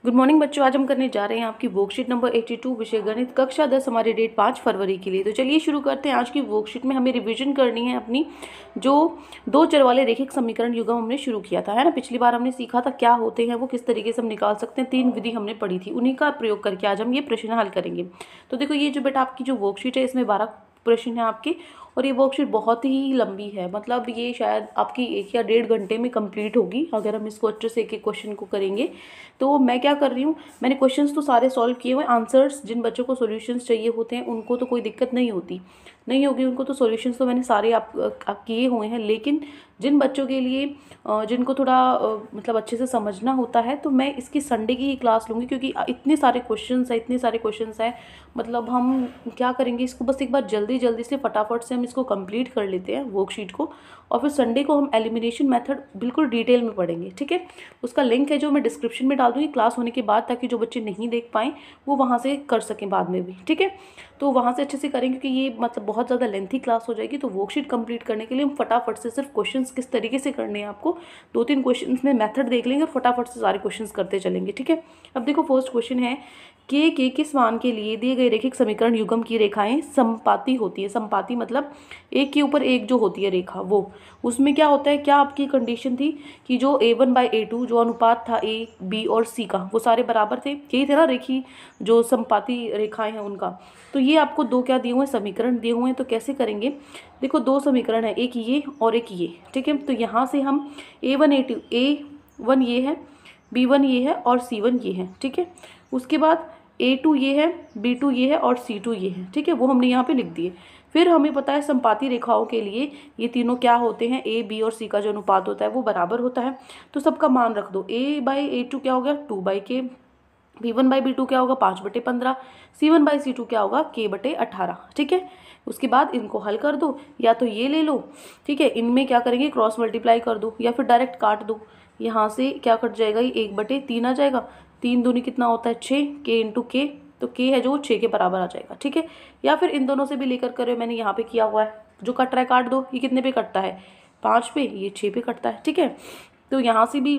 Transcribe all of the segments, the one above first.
Good morning बच्चों, आज हम करने जा रहे हैं आपकी वर्कशीट नंबर 82 विषय गणित कक्षा 10 हमारी डेट 5 फरवरी के लिए। तो चलिए शुरू करते हैं। आज की वर्कशीट में हमें रिवीजन करनी है अपनी जो दो चर वाले रेखिक समीकरण युग्म हमने शुरू किया था, है ना। पिछली बार हमने सीखा था क्या होते हैं वो, किस तरीके से हम निकाल सकते हैं। 3 विधि हमने पढ़ी थी, उन्हीं का प्रयोग करके आज हम ये प्रश्न हल करेंगे। तो देखो ये जो बेटा आपकी जो वर्कशीट है इसमें 12 प्रश्न है आपके, और ये वर्कशीट बहुत ही लंबी है, मतलब ये शायद आपकी 1 या 1.5 घंटे में कंप्लीट होगी अगर हम इसको अच्छे से एक एक क्वेश्चन को करेंगे। तो मैं क्या कर रही हूँ, मैंने क्वेश्चंस तो सारे सॉल्व किए हुए, आंसर्स जिन बच्चों को सॉल्यूशंस चाहिए होते हैं उनको तो कोई दिक्कत नहीं होगी, उनको तो सॉल्यूशंस तो मैंने सारे आप किए हुए हैं। लेकिन जिन बच्चों के लिए जिनको थोड़ा मतलब अच्छे से समझना होता है, तो मैं इसकी संडे की ही क्लास लूँगी, क्योंकि इतने सारे क्वेश्चंस हैं। मतलब हम क्या करेंगे, इसको बस एक बार जल्दी जल्दी से फटाफट से हम इसको कंप्लीट कर लेते हैं वर्कशीट को, और फिर संडे को हम एलिमिनेशन मेथड बिल्कुल डिटेल में पढ़ेंगे, ठीक है। उसका लिंक है जो मैं डिस्क्रिप्शन में डाल दूँगी क्लास होने के बाद, ताकि जो बच्चे नहीं देख पाएँ वो वहाँ से कर सकें बाद में भी, ठीक है। तो वहाँ से अच्छे से करेंगे, क्योंकि ये मतलब बहुत ज़्यादा लेंथी क्लास हो जाएगी। तो वर्कशीट कंप्लीट करने के लिए हम फटाफट से सिर्फ क्वेश्चंस किस तरीके से करने हैं आपको 2-3 क्वेश्चंस में मेथड देख लेंगे और फटाफट से सारे क्वेश्चंस करते चलेंगे, ठीक है। अब देखो फर्स्ट क्वेश्चन है के किस मान के लिए दिए गए रेखिक समीकरण युग्म की रेखाएं समपाती होती है। समपाती मतलब एक के ऊपर एक जो होती है रेखा, वो उसमें क्या होता है, क्या आपकी कंडीशन थी कि जो A1/A2 जो अनुपात था A, B और C का, वो सारे बराबर थे, यही थे ना रेखी जो समपाती रेखाएं हैं उनका। तो ये आपको दो क्या दिए हुए हैं, समीकरण दिए हुए हैं। तो कैसे करेंगे, देखो दो समीकरण है, एक ये और एक ये, ठीक है। तो यहाँ से हम A1 ये है, B1 ये है और C1 ये है, ठीक है। उसके बाद A2 ये है, B2 ये है और C2 ये है, ठीक है। वो हमने यहाँ पे लिख दिए। फिर हमें पता है समपाती रेखाओं के लिए ये तीनों क्या होते हैं, A, B और C का जो अनुपात होता है वो बराबर होता है। तो सबका मान रख दो। A/A2 क्या हो गया, 2/K। B1/B2 क्या होगा, 5/15। C1/C2 क्या होगा, K/18, ठीक है। उसके बाद इनको हल कर दो, या तो ये ले लो, ठीक है, इनमें क्या करेंगे क्रॉस मल्टीप्लाई कर दो, या फिर डायरेक्ट काट दो। यहाँ से क्या कट जाएगा, ये 1/3 आ जाएगा। 3 दूनी कितना होता है, 6, K × K, तो K है जो 6 के बराबर आ जाएगा, ठीक है। या फिर इन दोनों से भी लेकर करे, मैंने यहाँ पे किया हुआ है, जो कट रहा है काट दो। ये कितने पे कटता है, 5 पे, ये 6 पे कटता है, ठीक है। तो यहाँ से भी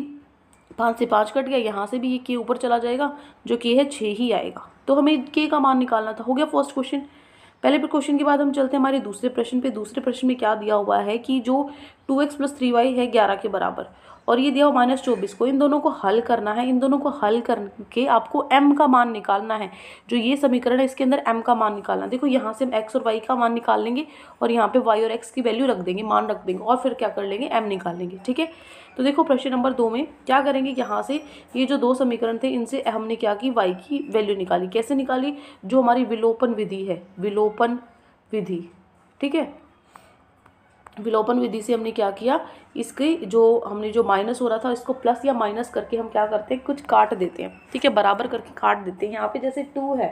5 से 5 कट गया, यहाँ से भी ये K ऊपर चला जाएगा, जो K है 6 ही आएगा। तो हमें K का मान निकालना था। हो गया फर्स्ट क्वेश्चन। पहले क्वेश्चन के बाद हम चलते हैं हमारे दूसरे प्रश्न पे। दूसरे प्रश्न में क्या दिया हुआ है कि जो 2x + 3y है 11 के बराबर, और ये दिया हुआ -24 को, इन दोनों को हल करना है। इन दोनों को हल करके आपको m का मान निकालना है। जो ये समीकरण है इसके अंदर m का मान निकालना। देखो यहाँ से हम x और y का मान निकाल लेंगे, और यहाँ पे y और x की वैल्यू रख देंगे, मान रख देंगे, और फिर क्या कर लेंगे, m निकाल लेंगे, ठीक है। तो देखो प्रश्न नंबर 2 में क्या करेंगे, यहाँ से ये जो दो समीकरण थे इनसे हमने क्या की, y की वैल्यू निकाली। कैसे निकाली, जो हमारी विलोपन विधि है, विलोपन विधि, ठीक है। विलोपन विधि से हमने क्या किया, इसके जो हमने जो माइनस हो रहा था इसको प्लस या माइनस करके हम क्या करते हैं, कुछ काट देते हैं, ठीक है, बराबर करके काट देते हैं। यहाँ पे जैसे 2 है,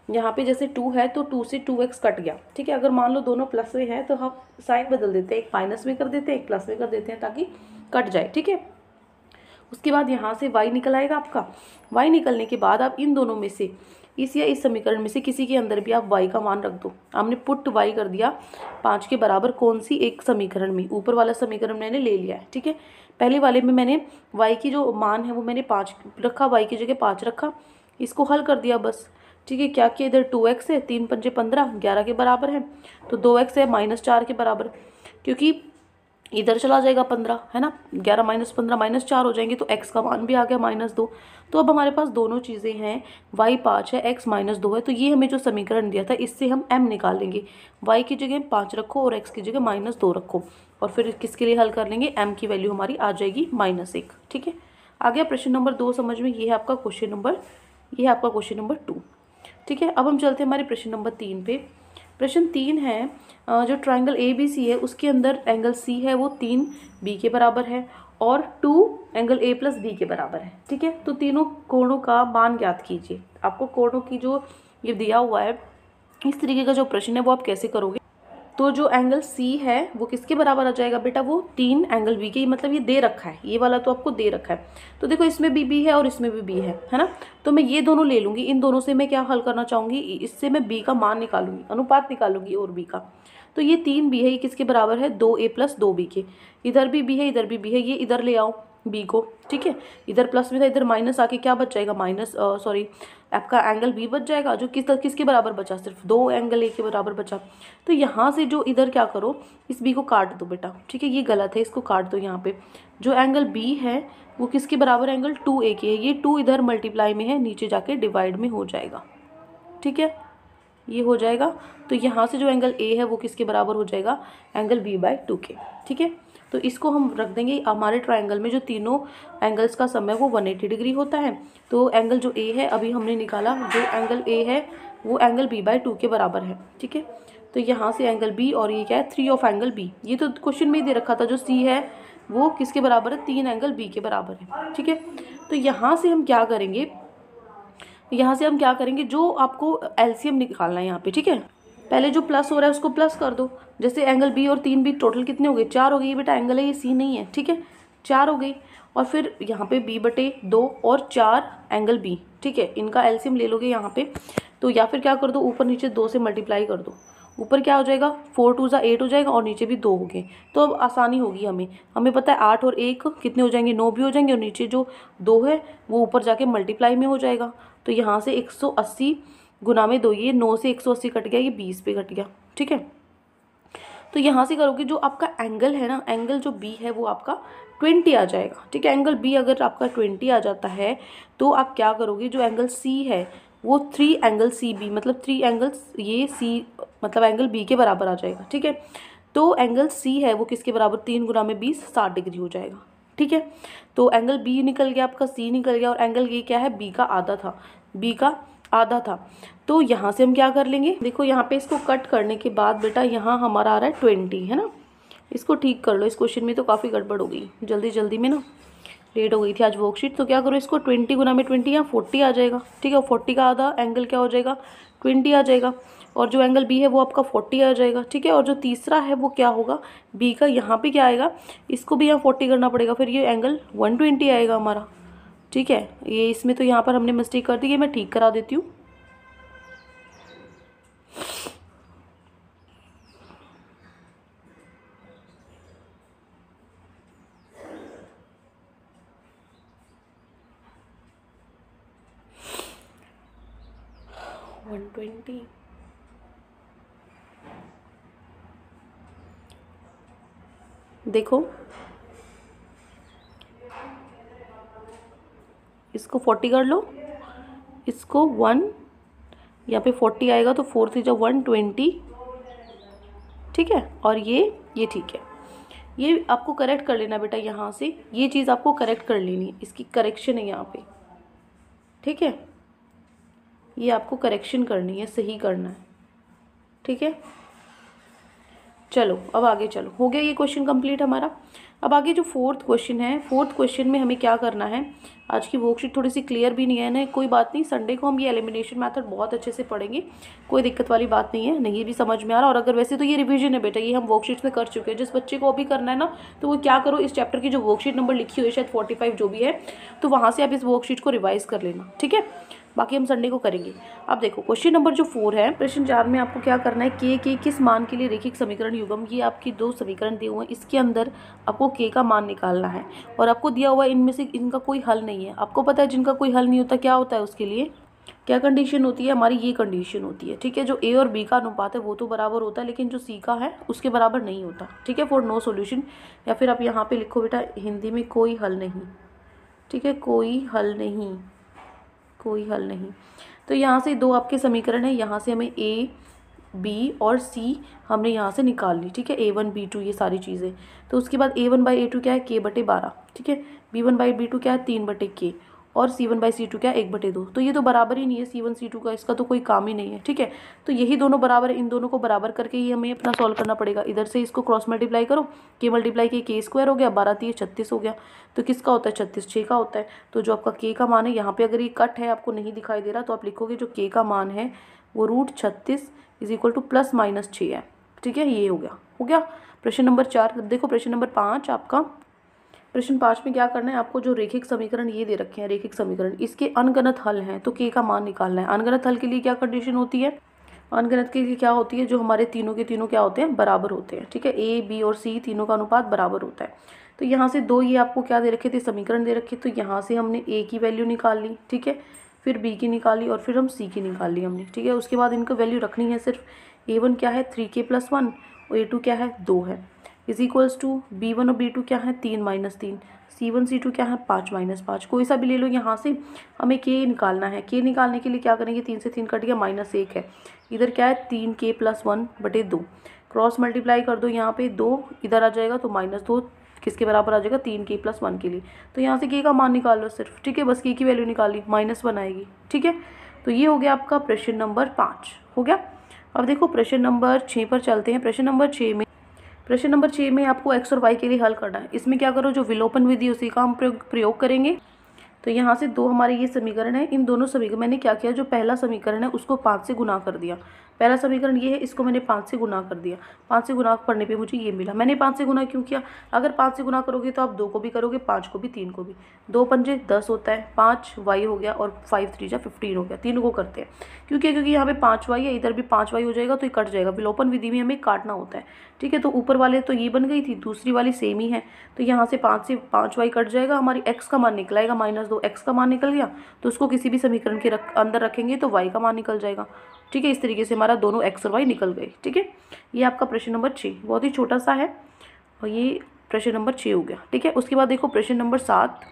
यहाँ पे जैसे 2 है तो 2 से 2x कट गया, ठीक है। अगर मान लो दोनों प्लस में है तो हम साइन बदल देते हैं, एक माइनस में कर देते हैं, एक प्लस में कर देते हैं, ताकि कट जाए, ठीक है। उसके बाद यहाँ से y निकल आएगा आपका। y निकलने के बाद आप इन दोनों में से इस या इस समीकरण में से किसी के अंदर भी आप y का मान रख दो। हमने पुट y कर दिया 5 के बराबर, कौन सी, एक समीकरण में, ऊपर वाला समीकरण मैंने ले लिया है, ठीक है। पहले वाले में मैंने y की जो मान है वो मैंने 5 रखा, y की जगह 5 रखा, इसको हल कर दिया बस, ठीक है। क्या किया, इधर 2x है, 3 × 5 = 15, 11 के बराबर है, तो 2x है -4 के बराबर, क्योंकि इधर चला जाएगा 15, है ना, 11 - 15 -4 हो जाएंगे, तो x का मान भी आ गया -2। तो अब हमारे पास दोनों चीज़ें हैं, y 5 है, x -2 है। तो ये हमें जो समीकरण दिया था इससे हम m निकाल लेंगे। y की जगह 5 रखो और x की जगह -2 रखो, और फिर किसके लिए हल कर लेंगे, m की वैल्यू हमारी आ जाएगी -1, ठीक है। आ गया प्रश्न नंबर 2 समझ में। ये है आपका क्वेश्चन नंबर 2, ठीक है। अब हम चलते हैं हमारे प्रश्न नंबर 3 पे। प्रश्न 3 है, जो ट्राइंगल ABC है उसके अंदर एंगल C है वो 3B के बराबर है, और 2 एंगल A + B के बराबर है, ठीक है। तो तीनों कोणों का मान ज्ञात कीजिए। आपको कोणों की जो ये दिया हुआ है, इस तरीके का जो प्रश्न है वो आप कैसे करोगे। तो जो एंगल C है वो किसके बराबर आ जाएगा बेटा, वो 3 एंगल B के, मतलब ये दे रखा है, ये वाला तो आपको दे रखा है। तो देखो इसमें भी B है और इसमें भी B है ना। तो मैं ये दोनों ले लूँगी, इन दोनों से मैं क्या हल करना चाहूँगी, इससे मैं B का मान निकालूंगी, अनुपात निकालूंगी और B का। तो ये 3B है, ये किसके बराबर है, 2A + 2B के। इधर भी B है, इधर भी B है, ये इधर ले आओ, बी को, ठीक है। इधर प्लस में था, इधर माइनस आके क्या बच जाएगा, माइनस सॉरी आपका एंगल बी बच जाएगा, जो किसके बराबर बचा, सिर्फ 2 एंगल ए के बराबर बचा। तो यहाँ से जो इधर क्या करो, इस बी को काट दो बेटा, ठीक है, ये गलत है, इसको काट दो। यहाँ पे जो एंगल बी है वो किसके बराबर, एंगल 2A के है, ये 2 इधर मल्टीप्लाई में है, नीचे जाके डिवाइड में हो जाएगा, ठीक है, ये हो जाएगा। तो यहाँ से जो एंगल ए है वो किसके बराबर हो जाएगा, एंगल B/2 के, ठीक है। तो इसको हम रख देंगे, हमारे ट्रायंगल में जो तीनों एंगल्स का सम है वो 180 डिग्री होता है। तो एंगल जो ए है अभी हमने निकाला, जो एंगल ए है वो एंगल B/2 के बराबर है, ठीक है। तो यहाँ से एंगल बी और ये क्या है, 3 ऑफ एंगल बी, ये तो क्वेश्चन में ही दे रखा था, जो सी है वो किसके बराबर है, 3 एंगल बी के बराबर है, ठीक है। तो यहाँ से हम क्या करेंगे, जो आपको एलसीएम निकालना है यहाँ पे, ठीक है। पहले जो प्लस हो रहा है उसको प्लस कर दो, जैसे एंगल बी और 3 बी टोटल कितने हो गए, 4 हो गए, ये बेटा एंगल है, ये सी नहीं है, ठीक है, 4 हो गई। और फिर यहाँ पे b/2 और 4 एंगल बी, ठीक है, इनका एलसीएम ले लोगे यहाँ पे। तो या फिर क्या कर दो, ऊपर नीचे 2 से मल्टीप्लाई कर दो, ऊपर क्या हो जाएगा, 4 2 = 8 हो जाएगा, और नीचे भी 2 हो गए। तो अब आसानी होगी, हमें पता है 8 और 1 कितने हो जाएंगे, 9 भी हो जाएंगे, और नीचे जो 2 है वो ऊपर जाके मल्टीप्लाई में हो जाएगा। तो यहाँ से 180 गुना में 2, ये 9 से 180 कट गया, ये 20 पे कट गया, ठीक है। तो यहाँ से करोगे, जो आपका एंगल है ना, एंगल जो बी है वो आपका 20 आ जाएगा, ठीक है। एंगल बी अगर आपका 20 आ जाता है तो आप क्या करोगे, जो एंगल सी है वो 3 एंगल सी बी, मतलब 3 एंगल्स ये सी मतलब एंगल बी के बराबर आ जाएगा, ठीक है। तो एंगल सी है वो किसके बराबर, 3 गुना में 20 60 डिग्री हो जाएगा, ठीक है। तो एंगल बी निकल गया आपका, सी निकल गया, और एंगल ये क्या है, बी का आधा था। तो यहाँ से हम क्या कर लेंगे, देखो यहाँ पे इसको कट करने के बाद बेटा यहाँ हमारा आ रहा है 20, है ना। इसको ठीक कर लो, इस क्वेश्चन में तो काफ़ी गड़बड़ हो गई, जल्दी में ना लेट हो गई थी आज वर्कशीट। तो क्या करो, इसको 20 गुना में 20, यहाँ 40 आ जाएगा, ठीक है। 40 का आधा एंगल क्या हो जाएगा, 20 आ जाएगा, और जो एंगल बी है वो आपका 40 आ जाएगा, ठीक है। और जो तीसरा है वो क्या होगा, बी का, यहाँ पे क्या आएगा, इसको भी यहाँ 40 करना पड़ेगा, फिर ये एंगल 120 आएगा हमारा, ठीक है। ये इसमें तो यहाँ पर हमने मिस्टेक कर दी, ये मैं ठीक करा देती हूँ। देखो इसको 40 कर लो, इसको 1, यहाँ पे 40 आएगा तो 4 3 = 120, ठीक है। और ये ठीक है, ये आपको करेक्ट कर लेना बेटा, यहाँ से ये चीज़ आपको करेक्ट कर लेनी है, इसकी करेक्शन है यहाँ पे, ठीक है। ये आपको करेक्शन करनी है, सही करना है, ठीक है। चलो अब आगे चलो, हो गया ये क्वेश्चन कंप्लीट हमारा। अब आगे जो फोर्थ क्वेश्चन है, फोर्थ क्वेश्चन में हमें क्या करना है, आज की वर्कशीट थोड़ी सी क्लियर भी नहीं है ना, कोई बात नहीं, संडे को हम ये एलिमिनेशन मेथड बहुत अच्छे से पढ़ेंगे, कोई दिक्कत वाली बात नहीं है, नहीं भी समझ में आ रहा। और अगर वैसे तो ये रिवीजन है बेटा, ये हम वर्कशीट में कर चुके हैं, जिस बच्चे को अभी करना है ना, तो वो क्या करो, इस चैप्टर की जो वर्कशीट नंबर लिखी हुई है, शायद 45 जो भी है, तो वहाँ से आप इस वर्कशीट को रिवाइज कर लेना, ठीक है। बाकी हम संडे को करेंगे। अब देखो क्वेश्चन नंबर जो 4 है, प्रश्न 4 में आपको क्या करना है, के किस मान के लिए रेखिक समीकरण युग्म, ये आपकी 2 समीकरण दिए हुए हैं, इसके अंदर आपको के का मान निकालना है, और आपको दिया हुआ है इनमें से इनका कोई हल नहीं है। आपको पता है जिनका कोई हल नहीं होता क्या होता है, उसके लिए क्या कंडीशन होती है हमारी, ये कंडीशन होती है, ठीक है। जो ए और बी का अनुपात है वो तो बराबर होता है, लेकिन जो सी का है उसके बराबर नहीं होता, ठीक है। फॉर नो सॉल्यूशन, या फिर आप यहाँ पे लिखो बेटा हिंदी में कोई हल नहीं, ठीक है, कोई हल नहीं। तो यहाँ से 2 आपके समीकरण है, यहाँ से हमें ए बी और सी हमने यहाँ से निकाल ली, ठीक है, A1 B2 ये सारी चीज़ें। तो उसके बाद A1/A2 क्या है, K/12, ठीक है। B1/B2 क्या है, 3/K, और C1/C2 क्या है, 1/2। तो ये तो बराबर ही नहीं है C1 C2 का, इसका तो कोई काम ही नहीं है, ठीक है। तो यही दोनों बराबर है, इन दोनों को बराबर करके ही हमें अपना सॉल्व करना पड़ेगा। इधर से इसको क्रॉस मल्टीप्लाई करो, K मल्टीप्लाई K² हो गया, 12 3 36 हो गया। तो किसका होता है, 36 6 का होता है। तो जो आपका K का मान है, यहाँ पे अगर ये कट है आपको नहीं दिखाई दे रहा, तो आप लिखोगे जो K का मान है वो √36 = +-6 है, ठीक है। ये हो गया प्रश्न नंबर 4। अब देखो प्रश्न नंबर 5 आपका, प्रश्न 5 में क्या करना है आपको, जो रेखिक समीकरण ये दे रखे हैं, रेखिक समीकरण, इसके अनगणत हल हैं, तो के का मान निकालना है। अनगणत हल के लिए क्या कंडीशन होती है, अनगणत के लिए क्या होती है, जो हमारे तीनों के तीनों क्या होते हैं, बराबर होते हैं, ठीक है। ए बी और सी तीनों का अनुपात बराबर होता है। तो यहाँ से दो ये आपको क्या दे रखे थे, समीकरण दे रखे, तो यहाँ से हमने ए की वैल्यू निकाल ली, ठीक है, फिर बी की निकाली और फिर हम सी की निकाल ली हमने, ठीक है। उसके बाद इनको वैल्यू रखनी है सिर्फ, A1 क्या है 3k+1 और A2 क्या है 2 है, इज इक्वल्स टू B1 और B2 क्या है 3 - 3, C1 C2 क्या है 5 - 5, कोई सा भी ले लो। यहाँ से हमें k निकालना है, k निकालने के लिए क्या करेंगे, 3 से 3 कट गया, -1 है, इधर क्या है 3k+1/2, क्रॉस मल्टीप्लाई कर दो, यहाँ पे 2 इधर आ जाएगा तो -2 किसके बराबर आ जाएगा, 3k+1 के लिए। तो यहाँ से k का मान निकाल लो सिर्फ, ठीक है, बस k की वैल्यू निकाली, -1 आएगी, ठीक है। तो ये हो गया आपका प्रश्न नंबर 5 हो गया। अब देखो प्रश्न नंबर 6 पर चलते हैं। प्रश्न नंबर 6 में आपको x और y के लिए हल करना है। इसमें क्या करो, जो विलोपन विधि उसी का हम प्रयोग करेंगे। तो यहाँ से दो हमारे ये समीकरण है, इन दोनों समीकरण मैंने क्या किया, जो पहला समीकरण है उसको 5 से गुना कर दिया। पहला समीकरण ये है, इसको मैंने 5 से गुना कर दिया। 5 से गुना करने पे मुझे ये मिला। मैंने 5 से गुना क्यों किया, अगर 5 से गुना करोगे तो आप 2 को भी करोगे, 5 को भी, 3 को भी। 2 पंजे 10 होता है, 5 y हो गया और 5 3 15 हो गया। तीनों को करते हैं, क्योंकि यहाँ पे 5 y है, इधर भी 5 y हो जाएगा तो ये कट जाएगा। विलोपन विधि में हमें काटना होता है, ठीक है। तो ऊपर वाले तो ये बन गई थी, दूसरी वाली सेम ही है, तो यहाँ से 5 से 5 y कट जाएगा, हमारी x का मान निकलाएगा -2, x का मान निकल गया तो उसको किसी भी समीकरण के अंदर रखेंगे तो y का मान निकल जाएगा, ठीक है। इस तरीके से हमारा दोनों x और y निकल गए, ठीक है। ये आपका प्रश्न नंबर 6 बहुत ही छोटा सा है और ये प्रश्न नंबर 6 हो गया, ठीक है। उसके बाद देखो प्रश्न नंबर 7।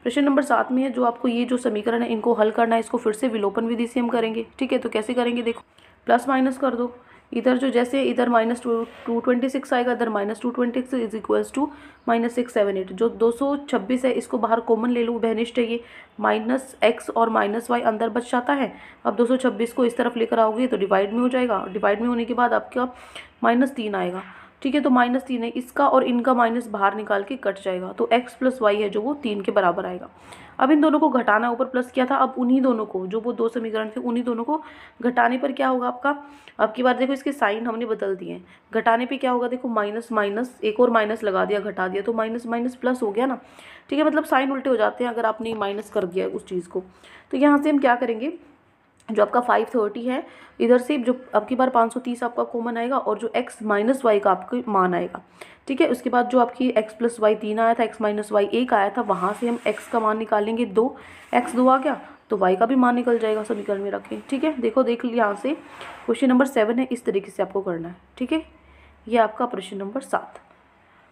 प्रश्न नंबर 7 में है जो आपको ये जो समीकरण है इनको हल करना है, इसको फिर से विलोपन विधि से हम करेंगे, ठीक है। तो कैसे करेंगे, देखो प्लस माइनस कर दो, इधर जो जैसे इधर -226 आएगा, इधर -226 इज इक्वल्स टू -678। जो 226 है इसको बाहर कॉमन ले लो, बेनिष्ट है ये, -x और -y अंदर बच जाता है। अब 226 को इस तरफ लेकर आओगे तो डिवाइड में हो जाएगा, डिवाइड में होने के बाद आपका -3 आएगा, ठीक है। तो -3 है, इसका और इनका माइनस बाहर निकाल के कट जाएगा, तो x + y है जो वो 3 के बराबर आएगा। अब इन दोनों को घटाना, ऊपर प्लस किया था, अब उन्हीं दोनों को, जो वो दो समीकरण थे उन्हीं दोनों को घटाने पर क्या होगा आपका, अब की बार देखो इसके साइन हमने बदल दिए हैं। घटाने पे क्या होगा, देखो माइनस माइनस एक और माइनस लगा दिया, घटा दिया तो माइनस माइनस प्लस हो गया ना, ठीक है। मतलब साइन उल्टे हो जाते हैं अगर आपने माइनस कर दिया उस चीज़ को। तो यहाँ से हम क्या करेंगे, जो आपका 530 है, इधर से जो अब की बार 530 आपका कॉमन आएगा और जो x - y का आपका मान आएगा, ठीक है। उसके बाद जो आपकी x + y 3 आया था, x - y 1 आया था, वहाँ से हम x का मान निकालेंगे 2, x 2 आ गया तो y का भी मान निकल जाएगा समीकरण में रखें, ठीक है। देखो देख लिया, यहाँ से क्वेश्चन नंबर 7 है, इस तरीके से आपको करना है, ठीक है। ये आपका प्रश्न नंबर 7।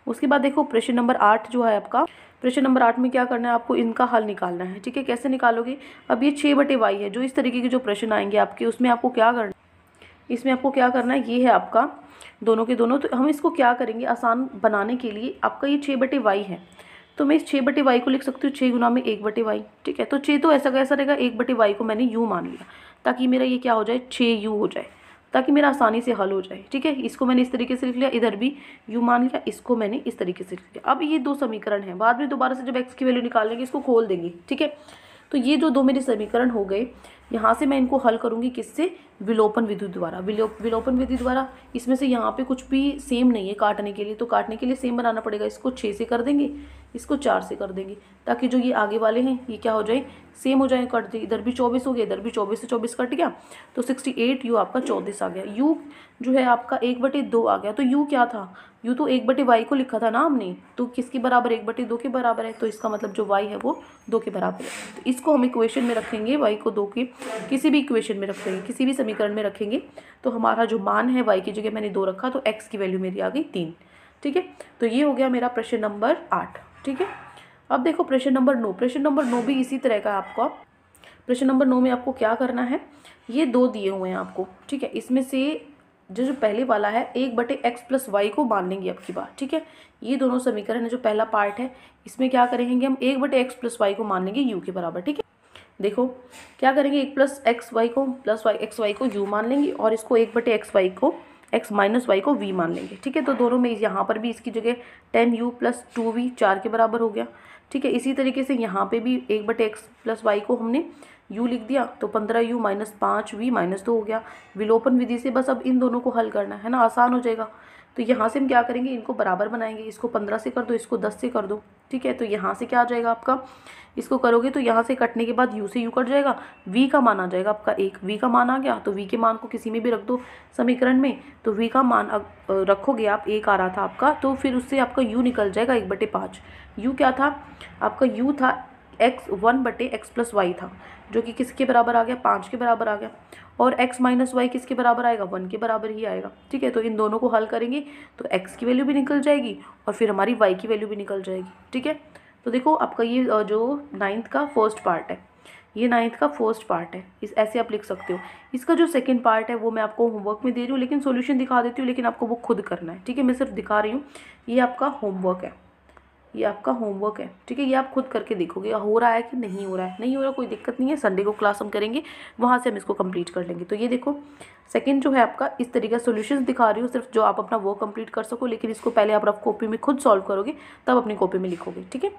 उसके बाद देखो प्रश्न नंबर 8 जो है आपका, प्रश्न नंबर 8 में क्या करना है, आपको इनका हल निकालना है, ठीक है। कैसे निकालोगे, अब ये 6/y है, जो इस तरीके के जो प्रश्न आएंगे आपके, उसमें आपको क्या करना है, इसमें आपको क्या करना है, ये है आपका दोनों के दोनों। तो हम इसको क्या करेंगे, आसान बनाने के लिए आपका ये 6/y है, तो मैं इस 6/y को लिख सकती हूँ 6 गुना में 1/y, ठीक है। तो 6 तो ऐसा कैसा रहेगा, 1/y को मैंने u मान लिया, ताकि मेरा ये क्या हो जाए 6u हो जाए, ताकि मेरा आसानी से हल हो जाए, ठीक है। इसको मैंने इस तरीके से लिख लिया, इधर भी u मान लिया, इसको मैंने इस तरीके से लिख लिया। अब ये दो समीकरण हैं, बाद में दोबारा से जब x की वैल्यू निकालेंगे इसको खोल देंगे, ठीक है। तो ये जो दो मेरे समीकरण हो गए, यहाँ से मैं इनको हल करूँगी किससे, विलोपन विधि द्वारा। विलोपन विधि द्वारा इसमें से यहाँ पे कुछ भी सेम नहीं है काटने के लिए, तो काटने के लिए सेम बनाना पड़ेगा। इसको 6 से कर देंगे, इसको 4 से कर देंगे, ताकि जो ये आगे वाले हैं ये क्या हो जाए, सेम हो जाए, कट दे। इधर भी 24 हो गया, इधर भी 24 से 24 कट गया, तो 68 u आपका 34 आ गया। u जो है आपका 1/2 आ गया। तो u क्या था, u तो 1/y को लिखा था ना हमने, तो किसके बराबर, 1/2 के बराबर है। तो इसका मतलब जो y है वो 2 के बराबर है। तो इसको हम इक्वेशन में रखेंगे, y को 2 के किसी भी इक्वेशन में रखेंगे, किसी भी समीकरण में रखेंगे, तो हमारा जो मान है y की जगह मैंने 2 रखा, तो x की वैल्यू मेरी आ गई 3, ठीक है। तो ये हो गया मेरा प्रश्न नंबर 8, ठीक है। अब देखो प्रश्न नंबर 9। प्रश्न नंबर 9 भी इसी तरह का आपका। प्रश्न नंबर 9 में आपको क्या करना है, ये 2 दिए हुए हैं आपको, ठीक है। इसमें से जो पहले वाला है 1/x + y को मान लेंगे अब की बार, ठीक है। ये दोनों समीकरण है, जो पहला पार्ट है इसमें क्या करेंगे हम 1/x + y को मान लेंगे u के बराबर, ठीक है। देखो क्या करेंगे, 1 + xy को xy को u मान लेंगे और इसको 1/xy को x - y को v मान लेंगे, ठीक है। तो दोनों में यहाँ पर भी इसकी जगह 10u + 2v 4 के बराबर हो गया, ठीक है। इसी तरीके से यहाँ पे भी 1/x + y को हमने u लिख दिया, तो 15u - 5v - 2 हो गया। विलोपन विधि से बस अब इन दोनों को हल करना है ना, आसान हो जाएगा। तो यहाँ से हम क्या करेंगे, इनको बराबर बनाएंगे। इसको 15 से कर दो, इसको 10 से कर दो, ठीक है। तो यहाँ से क्या आ जाएगा आपका, इसको करोगे तो यहाँ से कटने के बाद u से u कट जाएगा, v का मान आ जाएगा आपका 1। v का मान आ गया तो v के मान को किसी में भी रख दो समीकरण में, तो v का मान रखोगे आप, 1 आ रहा था आपका, तो फिर उससे आपका u निकल जाएगा 1/5। u क्या था आपका, u था x 1/x + y था, जो कि किसके बराबर आ गया, 5 के बराबर आ गया। और x - y किसके बराबर आएगा, 1 के बराबर ही आएगा, ठीक है। तो इन दोनों को हल करेंगे तो x की वैल्यू भी निकल जाएगी और फिर हमारी y की वैल्यू भी निकल जाएगी, ठीक है। तो देखो आपका ये जो 9th का फर्स्ट पार्ट है, ये 9th का फर्स्ट पार्ट है, इस ऐसे आप लिख सकते हो। इसका जो सेकंड पार्ट है वो मैं आपको होमवर्क में दे रही हूँ, लेकिन सॉल्यूशन दिखा देती हूँ, लेकिन आपको वो खुद करना है, ठीक है। मैं सिर्फ दिखा रही हूँ, ये आपका होमवर्क है, ये आपका होमवर्क है, ठीक है। ये आप खुद करके देखोगे हो रहा है कि नहीं हो रहा है। नहीं हो रहा कोई दिक्कत नहीं है, संडे को क्लास हम करेंगे, वहाँ से हम इसको कंप्लीट कर लेंगे। तो ये देखो सेकंड जो है आपका, इस तरीके का सॉल्यूशंस दिखा रही हूँ सिर्फ, जो आप अपना वो कंप्लीट कर सको, लेकिन इसको पहले आप रफ कॉपी में खुद सॉल्व करोगे तब अपनी कॉपी में लिखोगे, ठीक है।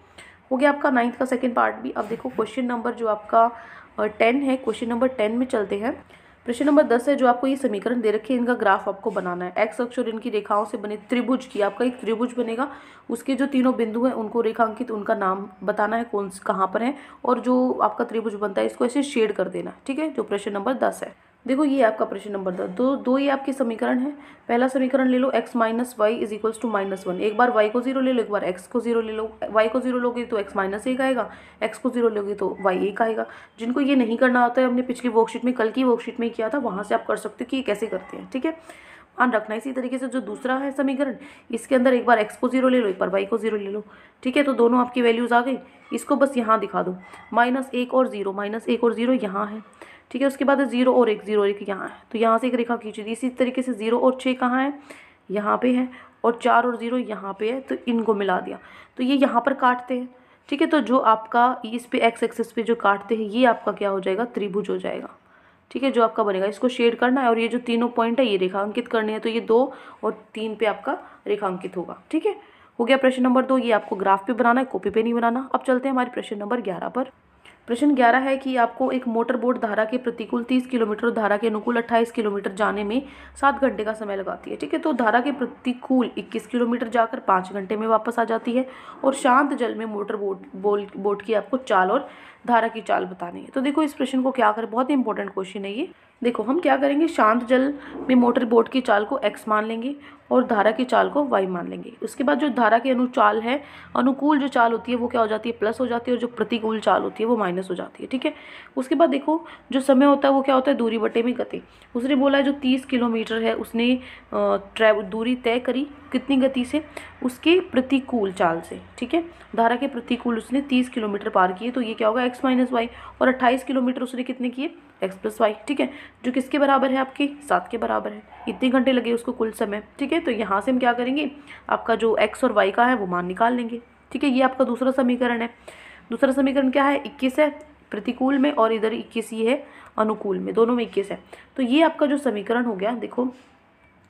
हो गया आपका 9th का सेकंड पार्ट भी। अब देखो क्वेश्चन नंबर जो आपका 10 है, क्वेश्चन नंबर 10 में चलते हैं। प्रश्न नंबर 10 है, जो आपको ये समीकरण दे रखे हैं, इनका ग्राफ आपको बनाना है। एक्स अक्ष और इनकी रेखाओं से बने त्रिभुज की, आपका एक त्रिभुज बनेगा, उसके जो तीनों बिंदु हैं उनको रेखांकित, उनका नाम बताना है कौन कहाँ पर है, और जो आपका त्रिभुज बनता है इसको ऐसे शेड कर देना, ठीक है। जो प्रश्न नंबर 10 है, देखो ये आपका प्रश्न नंबर 10। दो ये आपके समीकरण है। पहला समीकरण ले लो, x - y = -1। एक बार y को 0 ले लो, एक बार x को 0 ले लो। y को 0 लोगे तो x - 1 आएगा, x को 0 लोगे तो y 1 आएगा। जिनको ये नहीं करना आता है, हमने पिछली वर्कशीट में, कल की वर्कशीट में किया था, वहाँ से आप कर सकते हो कि ये कैसे करते हैं, ठीक है। ध्यान रखना। इसी तरीके से जो दूसरा है समीकरण, इसके अंदर एक बार x को 0 ले लो, एक बार y को 0 ले लो, ठीक है। तो दोनों आपकी वैल्यूज़ आ गई। इसको बस यहाँ दिखा दो, -1 और 0, -1 और 0 यहाँ है, ठीक है। उसके बाद 0 और 1, 0 और 1 यहाँ है, तो यहाँ से एक रेखा खींची थी। इसी तरीके से 0 और 6 कहाँ है, यहाँ पे है, और 4 और 0 यहाँ पे है, तो इनको मिला दिया, तो ये यहाँ पर काटते हैं, ठीक है। तो जो आपका इस पे x एक्सिस पे जो काटते हैं, ये आपका क्या हो जाएगा, त्रिभुज हो जाएगा, ठीक है। जो आपका बनेगा, इसको शेड करना है, और ये जो तीनों पॉइंट है ये रेखांकित करने हैं, तो ये 2 और 3 पे आपका रेखांकित होगा, ठीक है। हो गया प्रश्न नंबर 2। ये आपको ग्राफ पे बनाना है, कॉपी पे नहीं बनाना। अब चलते हैं हमारे प्रश्न नंबर 11 पर। प्रश्न 11 है कि आपको एक मोटर बोट धारा के प्रतिकूल 30 किलोमीटर और धारा के अनुकूल 28 किलोमीटर जाने में 7 घंटे का समय लगाती है, ठीक है। तो धारा के प्रतिकूल 21 किलोमीटर जाकर 5 घंटे में वापस आ जाती है, और शांत जल में मोटर बोट की आपको चाल और धारा की चाल बतानी है। तो देखो इस प्रश्न को क्या करें, बहुत ही इंपॉर्टेंट क्वेश्चन है ये। देखो हम क्या करेंगे, शांत जल में मोटर बोट की चाल को x मान लेंगे और धारा की चाल को y मान लेंगे। उसके बाद जो धारा की अनुचाल है, अनुकूल जो चाल होती है वो क्या हो जाती है, प्लस हो जाती है, और जो प्रतिकूल चाल होती है वो माइनस हो जाती है, ठीक है। उसके बाद देखो जो समय होता है वो क्या होता है, दूरी बटे में गति। उसने बोला है जो 30 किलोमीटर है उसने दूरी तय करी कितनी गति से, उसके प्रतिकूल चाल से, ठीक है। धारा के प्रतिकूल उसने 30 किलोमीटर पार किए, तो ये क्या होगा, x - y। और 28 किलोमीटर उसने कितने किए, x + y, ठीक है। जो किसके बराबर है, आपके 7 के बराबर है। इतने घंटे लगे उसको कुल समय, ठीक है। तो यहाँ से हम क्या करेंगे, आपका जो x और y का है वो मान निकाल लेंगे, ठीक है। ये आपका दूसरा समीकरण है। दूसरा समीकरण क्या है, 21 है प्रतिकूल में, और इधर 21 ही है अनुकूल में, दोनों में 21 है। तो ये आपका जो समीकरण हो गया, देखो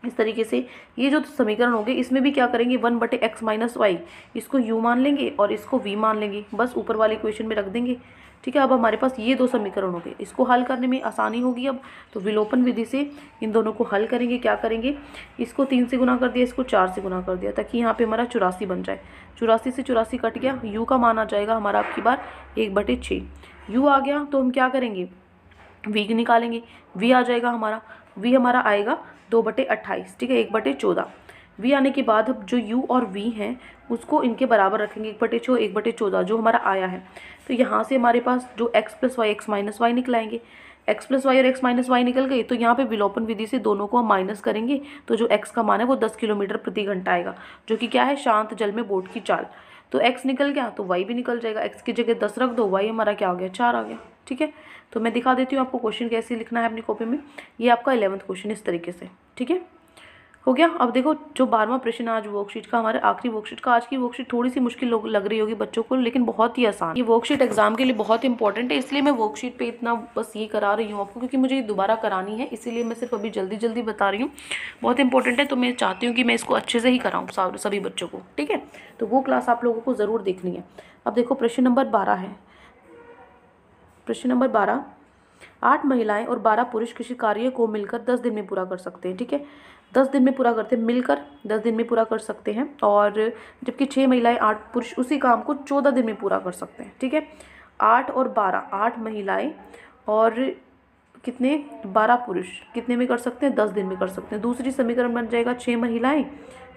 इस तरीके से ये जो समीकरण हो गए, इसमें भी क्या करेंगे, 1/x - y, इसको u मान लेंगे और इसको v मान लेंगे, बस ऊपर वाले इक्वेशन में रख देंगे, ठीक है। अब हमारे पास ये 2 समीकरण हो गए, इसको हल करने में आसानी होगी अब। तो विलोपन विधि से इन दोनों को हल करेंगे। क्या करेंगे, इसको 3 से गुना कर दिया, इसको 4 से गुना कर दिया, ताकि यहाँ पे हमारा 84 बन जाए। 84 से 84 कट गया, u का मान आ जाएगा हमारा आपकी बार 1/6। u आ गया तो हम क्या करेंगे, v निकालेंगे। v आ जाएगा हमारा, v हमारा आएगा 2/28, ठीक है, 1/14। v आने के बाद अब जो u और v हैं उसको इनके बराबर रखेंगे, 1/6 1/14 जो हमारा आया है। तो यहाँ से हमारे पास जो x + y x - y निकलाएंगे, x + y और x - y निकल गई। तो यहाँ पे विलोपन विधि से दोनों को हम माइनस करेंगे, तो जो x का मान है वो 10 किलोमीटर प्रति घंटा आएगा, जो कि क्या है, शांत जल में बोट की चाल। तो x निकल गया तो y भी निकल जाएगा, x की जगह 10 रख दो, y हमारा क्या हो गया, 4 आ गया, ठीक है। तो मैं दिखा देती हूँ आपको क्वेश्चन कैसे लिखना है अपनी कॉपी में। ये आपका 11th क्वेश्चन इस तरीके से, ठीक है, हो गया। अब देखो जो 12वां प्रश्न आज वर्कशीट का, हमारे आखिरी वर्कशीट का। आज की वर्कशीट थोड़ी सी मुश्किल लग रही होगी बच्चों को, लेकिन बहुत ही आसान। ये वर्कशीट एग्जाम के लिए बहुत इंपॉर्टेंट है, इसलिए मैं वर्कशीट पे इतना बस ये करा रही हूँ आपको, क्योंकि मुझे ये दोबारा करानी है, इसीलिए मैं सिर्फ अभी जल्दी जल्दी बता रही हूँ। बहुत इंपॉर्टेंट है, तो मैं चाहती हूँ कि मैं इसको अच्छे से ही कराऊँ सभी बच्चों को, ठीक है। तो वो क्लास आप लोगों को ज़रूर देखनी है। अब देखो प्रश्न नंबर 12 है। प्रश्न नंबर 12, 8 महिलाएं और 12 पुरुष किसी कार्य को मिलकर 10 दिन में पूरा कर सकते हैं। ठीक है, 10 दिन में पूरा करते हैं, मिलकर 10 दिन में पूरा कर सकते हैं। और जबकि 6 महिलाएं 8 पुरुष उसी काम को 14 दिन में पूरा कर सकते हैं। ठीक है, 8 और 12, 8 महिलाएं और कितने 12 पुरुष कितने में कर सकते हैं, 10 दिन में कर सकते हैं। दूसरी समीकरण बन जाएगा 6 महिलाएं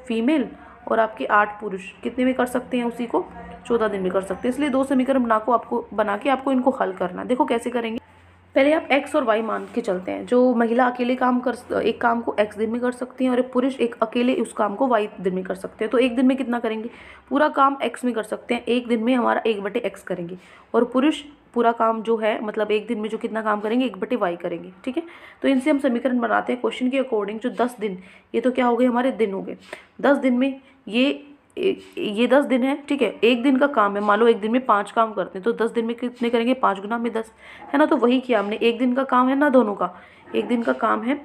फीमेल और आपके 8 पुरुष कितने में कर सकते हैं, उसी को 14 दिन में कर सकते हैं। इसलिए 2 समीकरण बना के आपको इनको हल करना है। देखो कैसे करेंगे। पहले आप x और y मान के चलते हैं। जो महिला अकेले एक काम को x दिन में कर सकती हैं और एक पुरुष एक अकेले उस काम को y दिन में कर सकते हैं। तो एक दिन में कितना करेंगे, पूरा काम x में कर सकते हैं, एक दिन में हमारा 1/x करेंगे। और पुरुष पूरा काम जो है मतलब एक दिन में जो कितना काम करेंगे 1/y करेंगे। ठीक है, तो इनसे हम समीकरण बनाते हैं क्वेश्चन के अकॉर्डिंग। जो 10 दिन, ये तो क्या हो गए हमारे दिन हो गए। 10 दिन में ये 10 दिन है। ठीक है, एक दिन का काम है, मान लो एक दिन में 5 काम करते हैं, तो 10 दिन में कितने करेंगे, 5 गुना में 10 है ना। तो वही किया हमने, एक दिन का काम है ना, दोनों का एक दिन का काम है।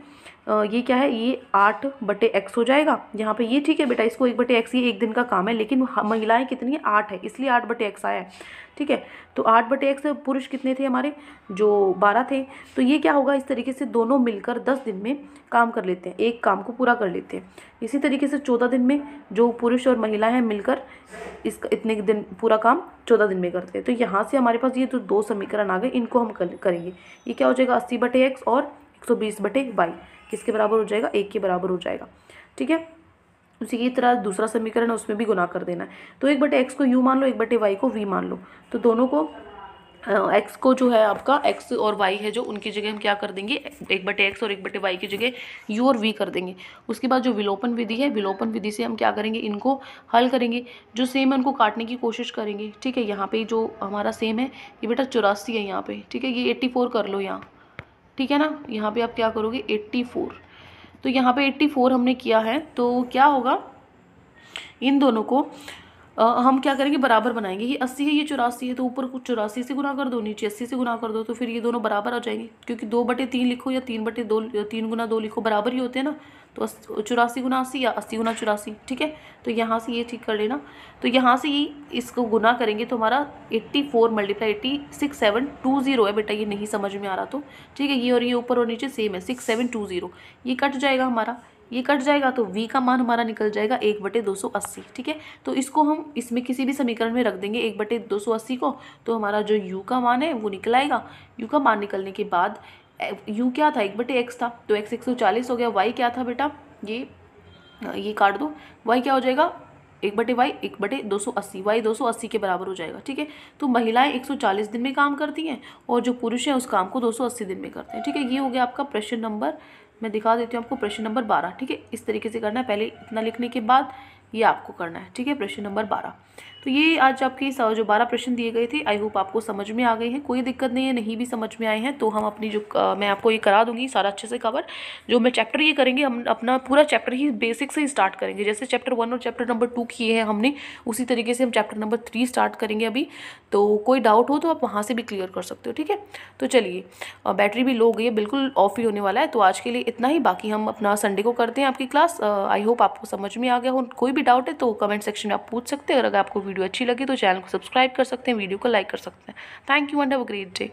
ये क्या है, ये 8/x हो जाएगा यहाँ पे। ये ठीक है बेटा, इसको 1/x, ये एक दिन का काम है, लेकिन महिलाएं कितनी है, 8 है, इसलिए 8/x आया है। ठीक है, तो 8/x, पुरुष कितने थे हमारे, जो 12 थे। तो ये क्या होगा, इस तरीके से दोनों मिलकर 10 दिन में काम कर लेते हैं, एक काम को पूरा कर लेते हैं। इसी तरीके से 14 दिन में जो पुरुष और महिलाएं हैं मिलकर इसका इतने दिन पूरा काम 14 दिन में करते हैं। तो यहाँ से हमारे पास ये तो 2 समीकरण आ गए, इनको हम करेंगे। ये क्या हो जाएगा, 80/x और 120/y किसके बराबर हो जाएगा, 1 के बराबर हो जाएगा। ठीक है, उसी की तरह दूसरा समीकरण है, उसमें भी गुना कर देना है। तो 1/x को u मान लो, 1/y को v मान लो। तो दोनों को x को जो है आपका x और y है जो, उनकी जगह हम क्या कर देंगे, 1/x और 1/y की जगह u और v कर देंगे। उसके बाद जो विलोपन विधि है, विलोपन विधि से हम क्या करेंगे, इनको हल करेंगे। जो सेम है उनको काटने की कोशिश करेंगे। ठीक है, यहाँ पे जो हमारा सेम है ये बेटा 84 है यहाँ पे। ठीक है, ये 84 कर लो यहाँ। ठीक है ना, यहाँ पे आप क्या करोगे 84। तो यहाँ पे 84 हमने किया है, तो क्या होगा, इन दोनों को हम क्या करेंगे, बराबर बनाएंगे। ये 80 है, ये 84 है, तो ऊपर कुछ 84 से गुना कर दो, नीचे 80 से गुना कर दो, तो फिर ये दोनों बराबर आ जाएंगे। क्योंकि 2/3 लिखो या 3/2, 3 गुना 2 लिखो, बराबर ही होते हैं ना। तो 84 गुना 80 या 80 गुना 84। ठीक है, तो यहाँ से ये ठीक कर लेना। तो यहाँ से ये इसको गुना करेंगे तो हमारा 84 × 8720 है बेटा, ये नहीं समझ में आ रहा तो ठीक है। ये और ये ऊपर और नीचे सेम है, 6720, ये कट जाएगा हमारा, ये कट जाएगा तो v का मान हमारा निकल जाएगा 1/280। ठीक है, तो इसको हम इसमें किसी भी समीकरण में रख देंगे 1/280 को, तो हमारा जो u का मान है वो निकल आएगा। u का मान निकलने के बाद u क्या था, 1/x था, तो x 140 हो गया। y क्या था बेटा, ये काट दो, y क्या हो जाएगा, 1/y 1/280, y 280 के बराबर हो जाएगा। ठीक है, तो महिलाएं 140 दिन में काम करती हैं और जो पुरुष हैं उस काम को 280 दिन में करते हैं। ठीक है, ये हो गया आपका प्रश्न नंबर, मैं दिखा देती हूँ आपको, प्रश्न नंबर 12। ठीक है, इस तरीके से करना है, पहले इतना लिखने के बाद ये आपको करना है। ठीक है, प्रश्न नंबर 12। तो ये आज आपके जो 12 प्रश्न दिए गए थे, आई होप आपको समझ में आ गए हैं। कोई दिक्कत नहीं है, नहीं भी समझ में आए हैं तो हम अपनी जो मैं आपको ये करा दूंगी सारा अच्छे से कवर। जो मैं चैप्टर ये करेंगे, हम अपना पूरा चैप्टर ही बेसिक से ही स्टार्ट करेंगे। जैसे चैप्टर 1 और चैप्टर नंबर 2 किए हैं हमने, उसी तरीके से हम चैप्टर नंबर 3 स्टार्ट करेंगे अभी। तो कोई डाउट हो तो आप वहाँ से भी क्लियर कर सकते हो। ठीक है, तो चलिए, बैटरी भी लो गई है, बिल्कुल ऑफ ही होने वाला है। तो आज के लिए इतना ही, बाकी हम अपना संडे को करते हैं आपकी क्लास। आई होप आपको समझ में आ गया हो। कोई भी डाउट है तो कमेंट सेक्शन में आप पूछ सकते हैं। अगर आपको वीडियो अच्छी लगी तो चैनल को सब्सक्राइब कर सकते हैं, वीडियो को लाइक कर सकते हैं। Thank you and have a great day.